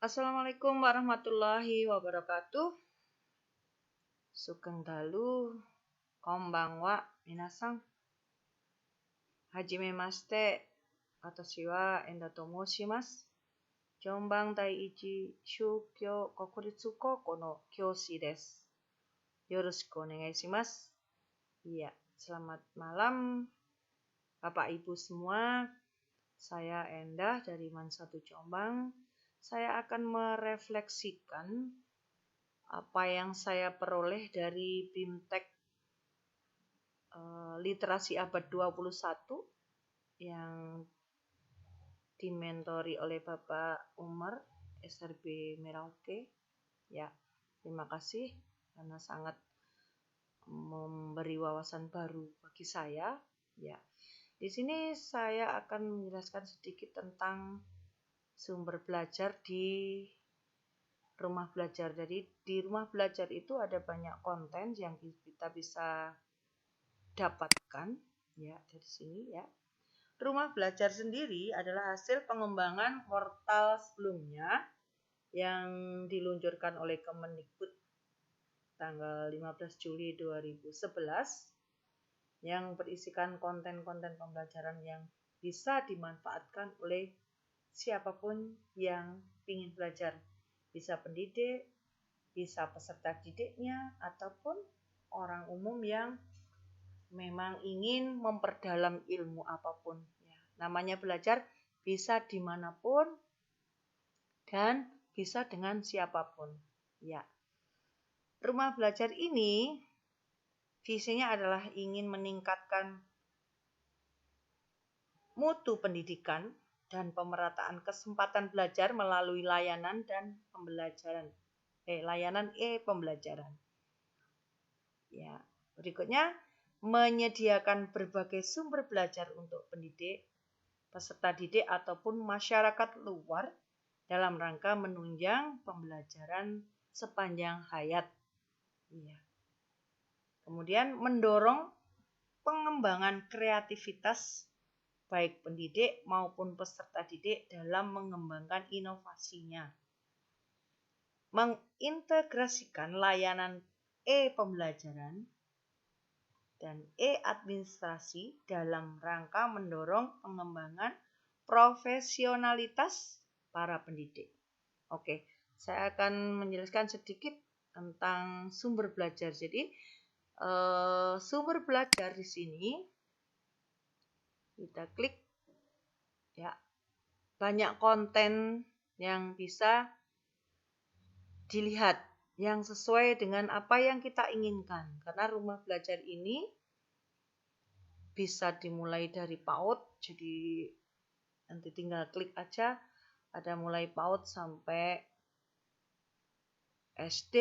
Assalamualaikum warahmatullahi wabarakatuh. Sugeng dalu, konbanwa, minasan. Hajime mashite, watashi wa Enda to moshimasu. Jonban Daiichi Shūkyō Kokuritsu Kōko no Kyōshi desu. Yoroshiku onegai shimasu. Iya, selamat malam Bapak Ibu semua. Saya Endah dari MAN 1 Jombang. Saya akan merefleksikan apa yang saya peroleh dari BIMTEK Literasi Abad 21 yang dimentori oleh Bapak Umar SRB Merauke. Ya, terima kasih karena sangat memberi wawasan baru bagi saya. Ya, di sini saya akan menjelaskan sedikit tentang sumber belajar di rumah belajar. Jadi di rumah belajar itu ada banyak konten yang kita bisa dapatkan ya dari sini ya. Rumah belajar sendiri adalah hasil pengembangan portal sebelumnya yang diluncurkan oleh Kemendikbud tanggal 15 Juli 2011 yang berisikan konten-konten pembelajaran yang bisa dimanfaatkan oleh siapapun yang ingin belajar, bisa pendidik, bisa peserta didiknya, ataupun orang umum yang memang ingin memperdalam ilmu apapun. Ya, namanya belajar bisa dimanapun dan bisa dengan siapapun. Ya, rumah belajar ini visinya adalah ingin meningkatkan mutu pendidikan dan pemerataan kesempatan belajar melalui layanan dan pembelajaran. Layanan pembelajaran. Ya, berikutnya menyediakan berbagai sumber belajar untuk pendidik, peserta didik ataupun masyarakat luar dalam rangka menunjang pembelajaran sepanjang hayat. Ya. Kemudian mendorong pengembangan kreativitas baik pendidik maupun peserta didik dalam mengembangkan inovasinya. Mengintegrasikan layanan pembelajaran dan administrasi dalam rangka mendorong pengembangan profesionalitas para pendidik. Oke, saya akan menjelaskan sedikit tentang sumber belajar. Jadi, sumber belajar di sini kita klik ya, banyak konten yang bisa dilihat yang sesuai dengan apa yang kita inginkan, karena rumah belajar ini bisa dimulai dari PAUD, jadi nanti tinggal klik aja, ada mulai PAUD sampai SD,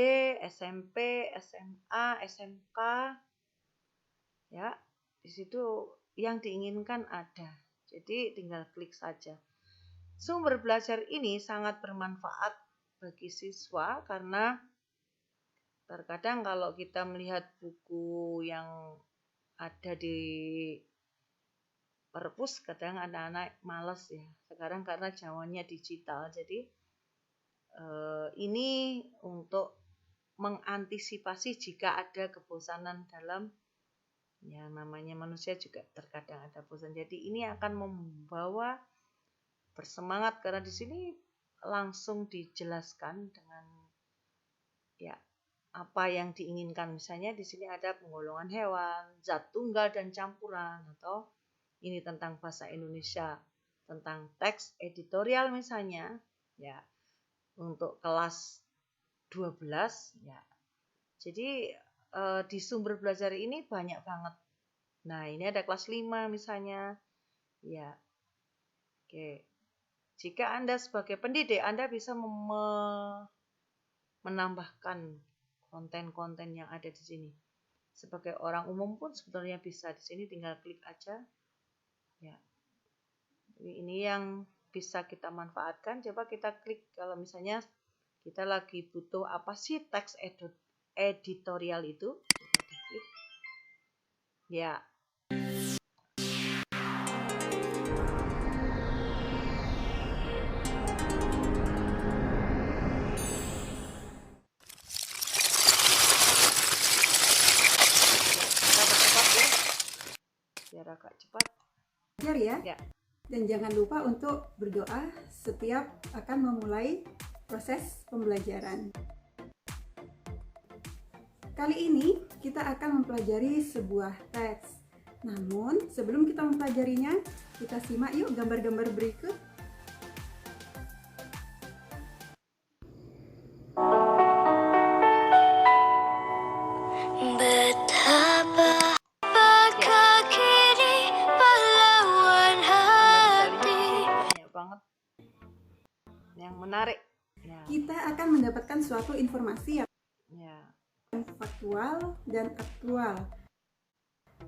SMP, SMA, SMK ya, di situ yang diinginkan ada. Jadi tinggal klik saja. Sumber belajar ini sangat bermanfaat bagi siswa karena terkadang kalau kita melihat buku yang ada di perpus, kadang anak-anak malas ya. Sekarang karena zamannya digital, jadi ini untuk mengantisipasi jika ada kebosanan dalam yang namanya manusia juga terkadang ada bosan. Jadi ini akan membawa bersemangat karena di sini langsung dijelaskan dengan ya apa yang diinginkan. Misalnya di sini ada penggolongan hewan, zat tunggal dan campuran, atau ini tentang bahasa Indonesia, tentang teks editorial misalnya, ya untuk kelas 12 ya. Jadi di sumber belajar ini banyak banget. Nah, ini ada kelas 5 misalnya. Ya. Oke. Jika Anda sebagai pendidik, Anda bisa menambahkan konten-konten yang ada di sini. Sebagai orang umum pun sebetulnya bisa. Di sini tinggal klik aja. Ya. Ini yang bisa kita manfaatkan. Coba kita klik kalau misalnya kita lagi butuh apa sih teks editorial itu. Kita klik. Ya. Ya. Dan jangan lupa untuk berdoa setiap akan memulai proses pembelajaran. Kali ini kita akan mempelajari sebuah teks. Namun sebelum kita mempelajarinya, kita simak yuk gambar-gambar berikut. Betapa kini pahlawan hati. Banyak banget yang menarik. Ya. Kita akan mendapatkan suatu informasi yang faktual dan aktual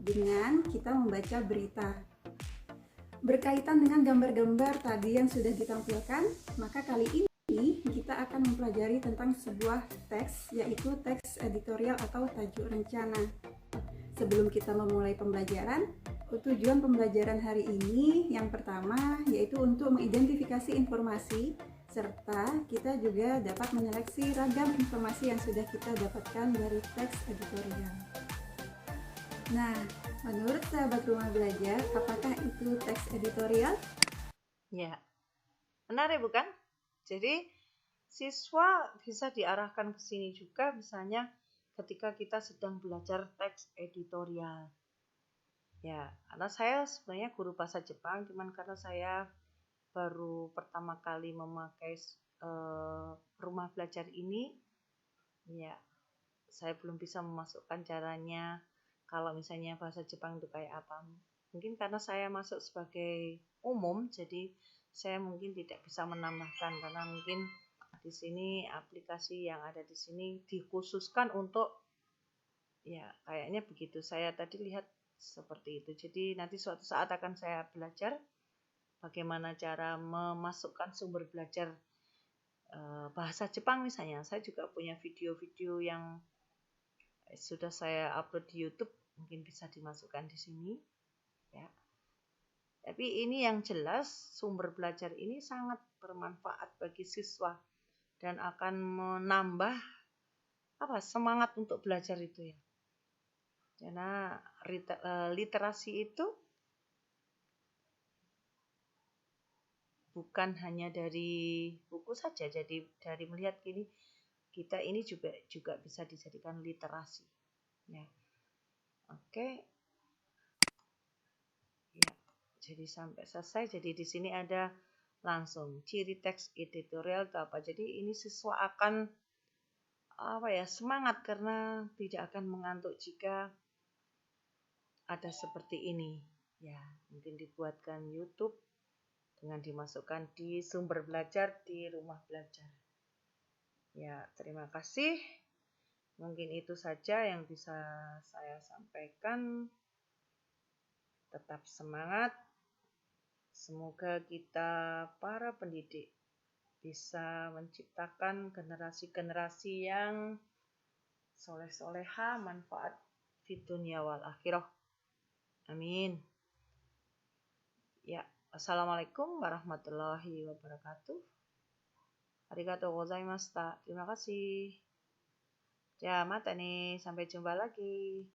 dengan kita membaca berita. Berkaitan dengan gambar-gambar tadi yang sudah ditampilkan, maka kali ini kita akan mempelajari tentang sebuah teks, yaitu teks editorial atau tajuk rencana. Sebelum kita memulai pembelajaran, tujuan pembelajaran hari ini yang pertama yaitu untuk mengidentifikasi informasi, serta kita juga dapat menyeleksi ragam informasi yang sudah kita dapatkan dari teks editorial. Nah, menurut sahabat rumah belajar, apakah itu teks editorial? Ya, menarik bukan? Jadi siswa bisa diarahkan ke sini juga, misalnya ketika kita sedang belajar teks editorial. Ya, karena saya sebenarnya guru bahasa Jepang, cuman karena saya baru pertama kali memakai rumah belajar ini, ya saya belum bisa memasukkan caranya. Kalau misalnya bahasa Jepang itu kayak apa, mungkin karena saya masuk sebagai umum, jadi saya mungkin tidak bisa menambahkan, karena mungkin di sini aplikasi yang ada di sini dikhususkan untuk, ya kayaknya begitu, saya tadi lihat seperti itu. Jadi nanti suatu saat akan saya belajar bagaimana cara memasukkan sumber belajar bahasa Jepang misalnya. Saya juga punya video-video yang sudah saya upload di YouTube, mungkin bisa dimasukkan di sini ya. Tapi ini yang jelas sumber belajar ini sangat bermanfaat bagi siswa dan akan menambah semangat untuk belajar itu ya. Karena literasi itu bukan hanya dari buku saja, jadi dari melihat kita ini juga bisa dijadikan literasi ya. Oke. Ya, jadi sampai selesai. Jadi di sini ada langsung ciri teks editorial itu apa. Jadi ini siswa akan semangat karena tidak akan mengantuk jika ada seperti ini. Ya, mungkin dibuatkan YouTube dengan dimasukkan di sumber belajar di rumah belajar. Ya, terima kasih. Mungkin itu saja yang bisa saya sampaikan. Tetap semangat. Semoga kita para pendidik bisa menciptakan generasi-generasi yang soleh-soleha, manfaat fid dunya wal akhirah. Amin. Ya, assalamualaikum warahmatullahi wabarakatuh. Arigatou gozaimashita. Terima kasih. Ya, mata nih. Sampai jumpa lagi.